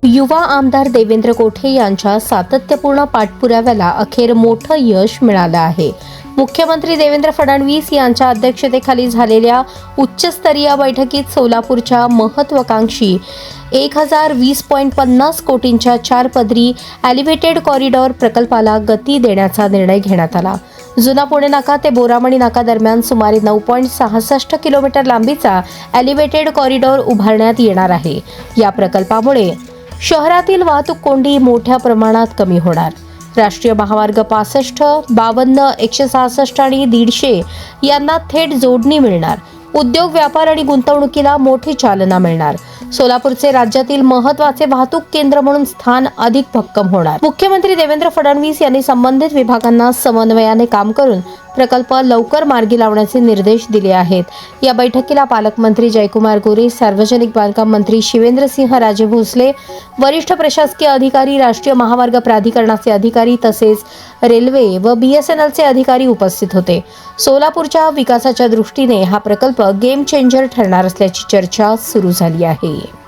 युवा आमदार देवेंद्र कोठे यांच्या सातत्यपूर्ण पाठपुराव्याला अखेर मोठं यश मिळालं आहे. मुख्यमंत्री देवेंद्र फडणवीस यांच्या अध्यक्षतेखाली झालेल्या उच्चस्तरीय बैठकीत सोलापूरच्या महत्त्वाकांक्षी 1020.50 कोटींच्या 4 पदरी एलिव्हेटेड कॉरिडॉर प्रकल्पाला गती देण्याचा निर्णय घेण्यात आला. जुना पुणे नाका ते बोरामणी नाका दरम्यान सुमारे 9.66 किलोमीटर लांबीचा एलिव्हेटेड कॉरिडॉर उभारण्यात येणार आहे. या प्रकल्पामुळे शहरातील वाहतूक कोंडी मोठ्या प्रमाणात कमी होणार. राष्ट्रीय महामार्ग 65, 52, 166 आणि 150 यांना थेट जोडणी मिळणार. उद्योग, व्यापार आणि गुंतवणुकीला मोठी चालना मिळणार. सोलापूरचे राज्यातील महत्त्वाचे वाहतूक केंद्र म्हणून स्थान अधिक भक्कम होणार. मुख्यमंत्री देवेंद्र फडणवीस यांनी संबंधित विभागांना समन्वयाने काम करून प्रकल्प लवकर मार्गी लावण्याचे निर्देश दिले आहेत. या बैठकीला पालकमंत्री जयकुमार गोरे, सार्वजनिक बांधकाम मंत्री शिवेंद्रसिंहराजे भोसले, वरिष्ठ प्रशासकीय अधिकारी, राष्ट्रीय महामार्ग प्राधिकरणाचे अधिकारी तसेच रेल्वे व BSNLचे अधिकारी उपस्थित होते. सोलापूरच्या विकासाच्या दृष्टीने हा प्रकल्प गेम चेंजर ठरणार असल्याची चर्चा सुरू झाली आहे.